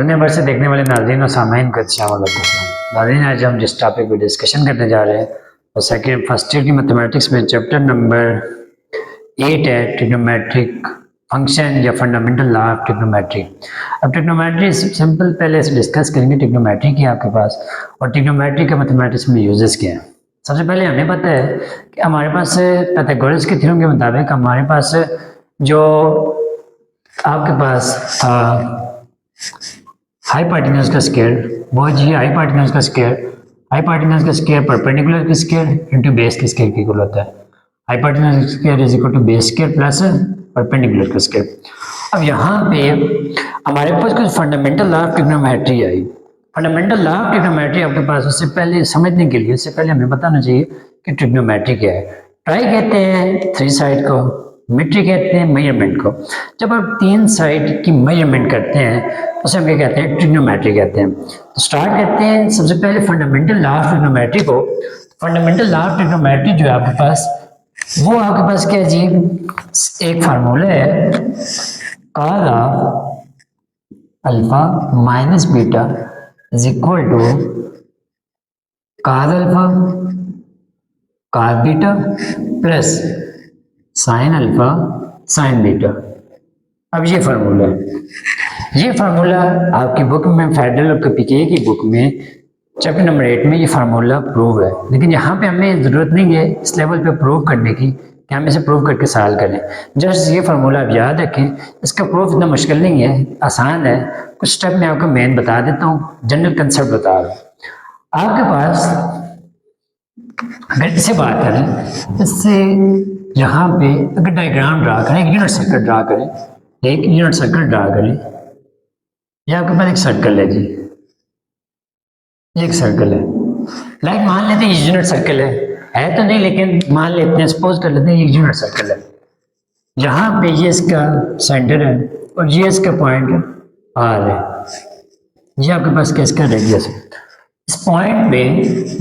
दुनिया भर से देखने वाले नाज़रीन और सामाईन को नाज़रीन, आज हम जिस टॉपिक पर डिस्कशन करने जा रहे हैं वो सेकेंड फर्स्ट ईयर की मैथमेटिक्स में चैप्टर नंबर 8 है, ट्रिग्नोमेट्रिक फंक्शन या फंडामेंटल लॉ ऑफ ट्रिग्नोमेट्री। अब ट्रिग्नोमेट्री सिंपल पहले से डिस्कस करेंगे ट्रिग्नोमेट्री की आपके पास, और ट्रिग्नोमेट्री का मैथमेटिक्स में यूजेस क्या हैं। सबसे पहले हमें पता है कि हमारे पास पाइथागोरस के थ्योरम के मुताबिक हमारे पास जो आपके पास हाइपोटेन्यूज का स्क्वायर वो जी हाइपोटेन्यूज का स्क्वायर परपेंडिकुलर के स्क्वायर इनटू बेस के स्क्वायर की इक्वल होता है। Hypotenuse square is equal to base square plus perpendicular का स्क्वायर। अब यहाँ पे हमारे पास कुछ फंडामेंटल लॉ ऑफ ट्रिग्नोमेट्री आई। फंडामेंटल लॉ ऑफ ट्रिग्नोमेट्री आपके पास उससे पहले समझने के लिए इससे पहले हमें बताना चाहिए कि ट्रिग्नोमेट्री क्या है। ट्राई कहते हैं 3 साइड को, मेट्री कहते हैं मेजरमेंट को। जब आप 3 साइड की मेजरमेंट करते हैं उसे हम क्या कहते हैं, ट्रिग्नोमेट्री कहते हैं। तो स्टार्ट करते हैं सबसे पहले फंडामेंटल लॉ ऑफ ट्रिग्नोमेट्री को। फंडामेंटल लॉ ऑफ ट्रिग्नोमेट्री जो है आपके पास, वो आपके पास क्या जी, एक फार्मूला है cos alpha minus beta is equal to cos alpha cos beta plus sine alpha sine beta. अब ये फार्मूला आपकी बुक में, फेडरल और पीके की बुक में चैप्टर नंबर 8 में ये फार्मूला प्रूव है, लेकिन यहाँ पे हमें ज़रूरत नहीं है इस लेवल पे प्रूव करने की कि हम इसे प्रूव करके सॉल्व करें। जस्ट ये फार्मूला आप याद रखें, इसका प्रूफ इतना मुश्किल नहीं है, आसान है। कुछ स्टेप मैं आपको मेन बता देता हूँ, जनरल कंसेप्ट बता रहा हूँ। आपके पास अगर इसे बात करें, इससे यहाँ पे अगर डायग्राम ड्रा करें, एक यूनिट सर्कल ड्रा करें, ये आपके पास एक सर्कल है जी, ये एक सर्कल है। लाइक मान लेते हैं ये यूनिट सर्कल है तो नहीं, लेकिन मान लेते हैं, सपोज कर लेते हैं ये यूनिट सर्कल है। यहाँ पे ये इसका सेंटर है और ये इसका पॉइंट आर है, ये आपके पास क्या इसका रेडियस है। इस पॉइंट पे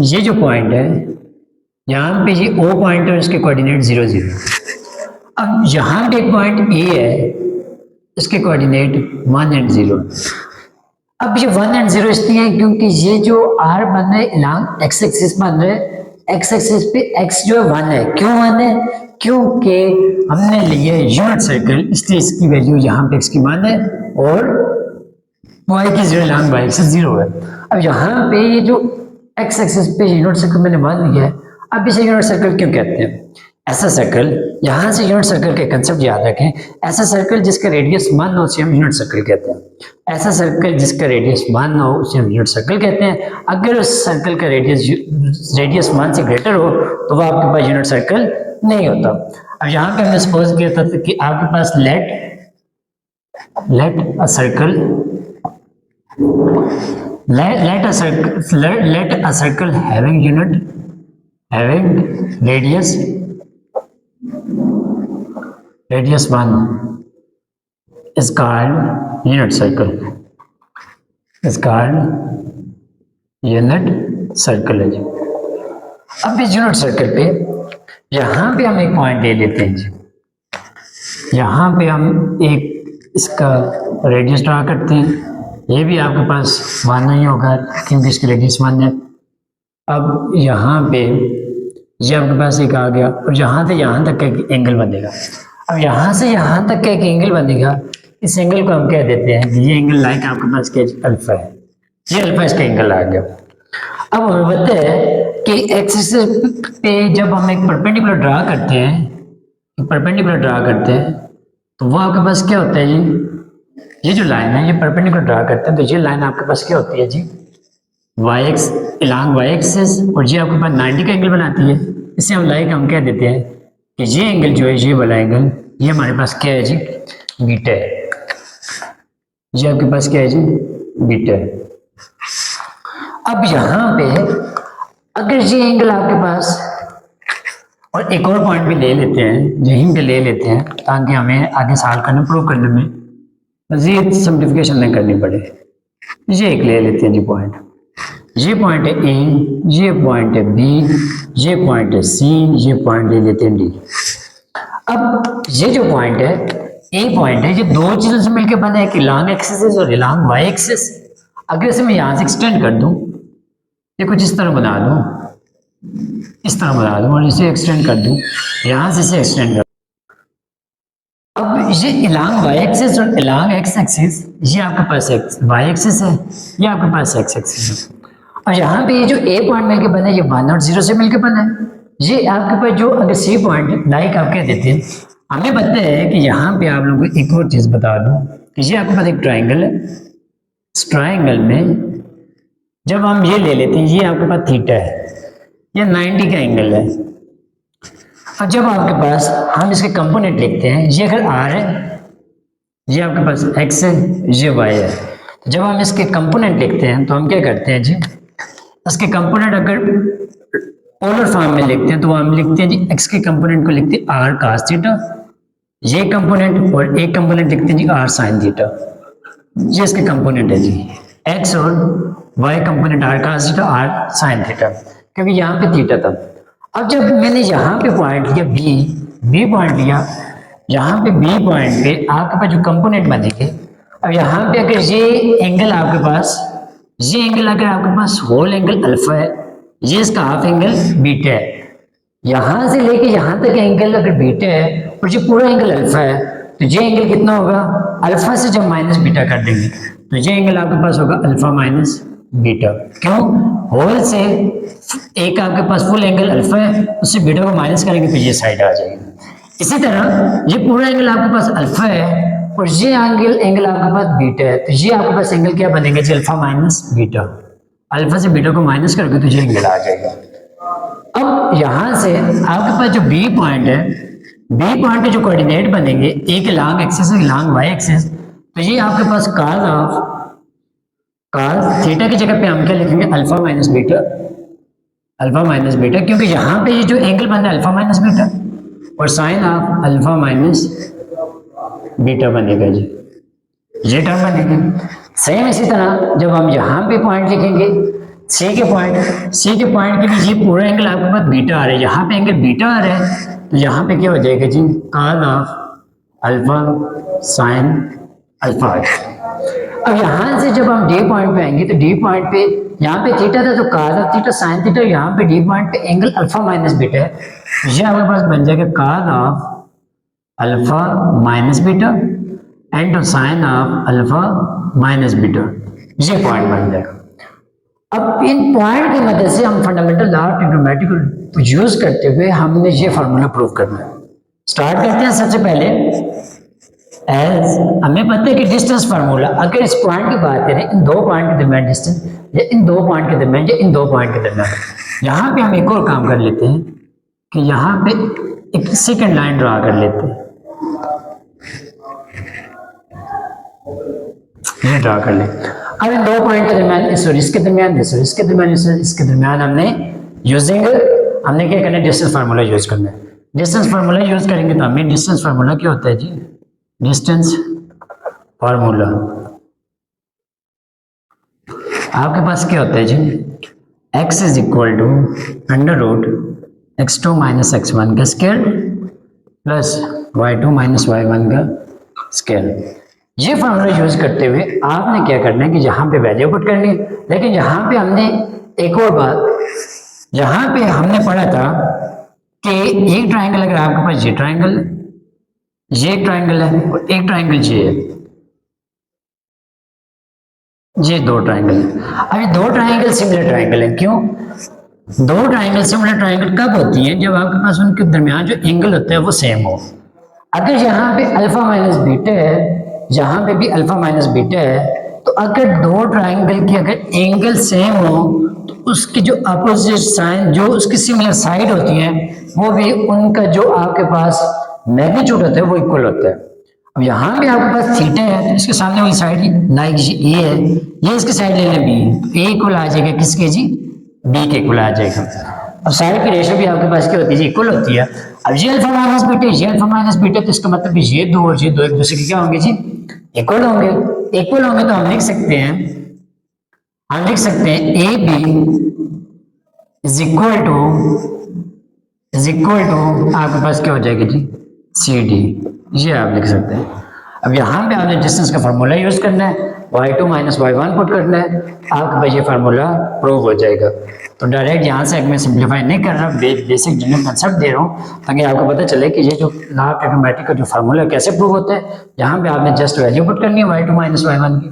ये जो पॉइंट है, यहाँ पे ये ओ पॉइंट है, इसके कोऑर्डिनेट 0 0। अब यहाँ पे एक पॉइंट ए है, इसके कोऑर्डिनेट 1 और 0। अब ये 1 और 0 इसलिए है क्योंकि ये जो आर बन रहा है लॉन्ग एक्स एक्सिस बन रहा है, एक्स एक्सिस पे एक्स जो है 1 है। क्यों 1 है? क्योंकि हमने लिए यूनिट सर्कल, इसलिए इसकी वैल्यू यहाँ पे एक्स की 1 है और वाई की 0 लॉन्ग वाई एक्सिस 0 है। अब यहाँ पे ये जो एक्स एक्सिस पे यूनिट सर्कल मैंने 1 लिया है, अब इसे यूनिट सर्कल क्यों कहते हैं? ऐसा सर्कल, यहाँ से यूनिट सर्कल के कंसेप्ट याद रखें, ऐसा सर्कल जिसका रेडियस 1 हो उसे हम यूनिट सर्कल कहते हैं। ऐसा सर्कल जिसका रेडियस 1 हो उसे हम यूनिट सर्कल कहते हैं। अगर उस सर्कल का रेडियस 1 से ग्रेटर हो तो वह आपके पास यूनिट सर्कल नहीं होता। अब यहाँ पे हमने सपोज किया था कि आपके पास let a circle having radius 1 is called unit circle, है जी। अब इस यूनिट सर्कल पे यहाँ पे हम एक पॉइंट ले लेते हैं जी, यहाँ पे हम एक इसका रेडियस ड्रा करते हैं। ये भी आपके पास 1 नहीं होगा क्योंकि इसकी रेडियस 1 है। अब यहाँ पे ये आपके पास एक आ गया और यहाँ से यहाँ तक एक एंगल बनेगा। अब यहाँ से यहाँ तक का एक एंगल बनेगा, इस एंगल को हम कह देते हैं कि ये एंगल लाइक आपके पास क्या अल्फा है, ये अल्फा इसका एंगल आ गया। अब हमें पता है कि एक्सिस पे जब हम एक परपेंडिकुलर ड्रा करते हैं तो वो आपके पास क्या होता है जी, ये जो लाइन है ये परपेंडिकुलर ड्रा करते हैं तो ये लाइन आपके पास क्या होती है जी, y x along y axis, और ये आपके पास 90 का एंगल बनाती है। इसे हम हम कह देते हैं कि ये एंगल जो है, ये वाला एंगल, ये हमारे पास क्या है जी, बीटा है। ये आपके पास क्या है जी, बीटा है। अब यहाँ पे अगर ये एंगल आपके पास, और एक और पॉइंट भी ले लेते हैं, यहीं पे ले लेते हैं ताकि हमें आगे सॉल्व करने, प्रूव करने में मजीद सिंप्लीफिकेशन नहीं करनी पड़े। ये एक ले लेते हैं जी पॉइंट, ये पॉइंट है ए, ये पॉइंट है बी, ये पॉइंट है सी, ये पॉइंट ले लेते हैं डी। अब ये जो पॉइंट है ए पॉइंट है, ये दो चीजों से मिलकर बना है कि लॉन्ग एक्सिस और लॉन्ग वाई एक्सिस। अगर इसे मैं यहां से एक्सटेंड कर दूं, ये कुछ इस तरह बना दूं, इस तरह बना दूं और इसे एक्सटेंड कर दूं, यहां से इसे एक्सटेंड कर, अब ये इलांग वाई एक्सिस और इलांग एक्स एक्सिस, ये आपके पास वाई एक्सिस है, ये आपके पास एक्स एक्सिस है। और यहाँ पे ये जो ए पॉइंट मिलकर बना है, ये 1 और 0 से मिलकर बना है। ये आपके पास जो अगर सी पॉइंट लाइक आप कह देते हैं, हमें पता है कि यहाँ पे आप लोगों को एक और चीज बता दूं कि ये आपके पास एक ट्राइंगल है। इस ट्राइंगल में जब हम ये ले लेते हैं, ये आपके पास थीटा है, ये 90 का एंगल है। और जब आपके पास हम इसके कंपोनेंट लिखते हैं, ये अगर आर है, ये आपके पास एक्स है, ये वाई है, तो जब हम इसके कंपोनेंट लिखते हैं तो हम क्या करते हैं जी, इसके कंपोनेंट अगर पोलर फॉर्म में लिखते हैं तो हम लिखते हैं जी एक्स के कंपोनेंट को लिखते हैं आर कास थीटा, ये कंपोनेंट, और एक कंपोनेंट लिखते हैं जी आर साइन थीटा। ये इसके कंपोनेंट है जी, एक्स और Y component R cos theta, R sine theta, क्योंकि यहाँ पे थीटा था। अब जब मैंने यहाँ पे पॉइंट लिया बी पॉइंट लिया, यहाँ पे बी पॉइंट पे आपके पास जो कंपोनेंट बनेंगे, अब यहाँ पे अगर ये एंगल आपके पास, ये एंगल अगर आपके पास होल एंगल अल्फा है, ये इसका हाफ एंगल बीटा है, यहां से लेके यहां तक एंगल अगर बीटा है और ये पूरा एंगल अल्फा है, तो ये एंगल कितना होगा, अल्फा से जब माइनस बीटा कर देंगे तो ये एंगल आपके पास होगा अल्फा माइनस बीटा। क्यों, होल से एक आपके पास फुल एंगल अल्फा है, उससे बीटा को माइनस करेंगे तो ये साइड आ जाएगी। इसी तरह ये पूरा एंगल आपके पास अल्फा है और ये एंगल आपके पास बीटा है, तो ये आपके पास एंगल क्या बनेगा जी, अल्फा माइनस बीटा। अल्फा से बीटा को माइनस करके तो ये एंगल आ जाएगा। अब यहां से आपके पास जो बी पॉइंट है, बी पॉइंट के जो कोऑर्डिनेट बनेंगे, एक लॉन्ग एक्सिस है लॉन्ग वाई एक्सिस, तो ये आपके पास कॉस थीटा की जगह पे हम क्या लिखेंगे, alpha minus beta, alpha minus beta, क्योंकि यहाँ पे ये जो एंगल बन रहा है अल्फा माइनस बीटा, और sine of alpha minus beta बनेगा जी, ये टर्म बनेगी। सेम इसी तरह जब हम यहाँ पे पॉइंट लिखेंगे, सी के पॉइंट के लिए ये पूरा एंगल आपके पास बीटा आ रहा है, यहाँ पे एंगल बीटा आ रहा है, तो यहाँ पे क्या हो जाएगा जी, cos of alpha sine alpha. अब यहाँ से जब हम डी पॉइंट पे आएंगे, तो डी पॉइंट पे यहाँ पे थीटा था तो cos of theta sine theta, यहाँ पे डी पॉइंट पे एंगल अल्फा माइनस बीटा है, ये हमारे पास बन जाएगा cos of alpha minus beta and sine of alpha minus beta, ये पॉइंट बन जाएगा। अब इन पॉइंट की मदद से हम फंडामेंटल लॉ ऑफ ट्रिग्नोमेट्री को यूज करते हुए हमने ये फार्मूला प्रूव करना है। स्टार्ट करते हैं सबसे पहले, एज हमें पता है कि डिस्टेंस फार्मूला, अगर इस पॉइंट की बात करें, इन दो पॉइंट के दरमियान डिस्टेंस, या इन दो पॉइंट के दरमियान, या इन दो पॉइंट के दरमियान, यहाँ पे हम एक और काम कर लेते हैं कि यहाँ पे एक सेकंड लाइन ड्रा कर लेते हैं, ये ड्रा कर ले। अब इन दो पॉइंट के दरमियान, सॉरी इसके दरमियान, इसके दरमियान, इसके दरमियान हमने क्या करना है, डिस्टेंस फार्मूला यूज करना है। डिस्टेंस फार्मूला यूज करेंगे तो हमें डिस्टेंस फार्मूला क्या होता है जी, डिस्टेंस फार्मूला आपके पास क्या होता है जी, x is equal to under root x2 minus x1 का square plus y2 minus y1 का स्क्वायर। ये फार्मूला यूज करते हुए आपने क्या करना है कि यहाँ पे वैल्यू पुट करनी है, लेकिन यहाँ पे हमने एक और बात, यहाँ पे हमने पढ़ा था कि एक ट्राइंगल अगर आपके पास ये ट्राइंगल है और एक ट्राइंगल ये है, ये दो ट्राइंगल है। अब ये दो ट्राइंगल सिमिलर ट्राइंगल है। क्यों दो ट्राइंगल सिमिलर ट्राइंगल कब होती है, जब आपके पास उनके दरमियान जो एंगल होता है वो सेम हो। अगर यहाँ पे अल्फा माइनस बीटा है, यहाँ पे भी अल्फा माइनस बीटा है, तो अगर दो ट्राइंगल की अगर एंगल सेम हो तो उसकी जो अपोजिट साइन, जो उसकी सिमिलर साइड होती है, वो भी उनका जो आपके पास मैग्नीट्यूड होता है वो इक्वल होता है। अब यहाँ पे आपके पास थीटा है तो इसके सामने वाली साइड लाइक ए है, ये इसकी साइड ले लें बी, ए इक्वल आ जाएगा किसके जी, बी के इक्वल आ जाएगा। अब साइड की रेशो भी आपके पास क्या होती है जी, इक्वल होती है। अब ये अल्फा माइनस बीटा, ये अल्फा माइनस बीटा, तो इसका मतलब ये दो और ये दो एक दूसरे के क्या होंगे जी, इक्वल होंगे। इक्वल होंगे तो हम लिख सकते हैं A B is equal to आपके पास क्या हो जाएगा जी, सी डी, ये आप लिख सकते हैं। अब यहाँ पे आपने डिस्टेंस का फार्मूला यूज करना है, y2 माइनस y1 पुट करना है, आपके पास ये फार्मूला प्रूव हो जाएगा। तो डायरेक्ट यहाँ से मैं सिंप्लीफाई नहीं कर रहा, बेसिक जनरल कंसेप्ट दे रहा हूँ ताकि आपको पता चले कि ये जो लॉ ऑफ ट्रिग्नोमेट्री का जो फार्मूला कैसे प्रूव होता है। यहाँ पे आपने जस्ट वैल्यू पुट करनी है y2 माइनस y1 की,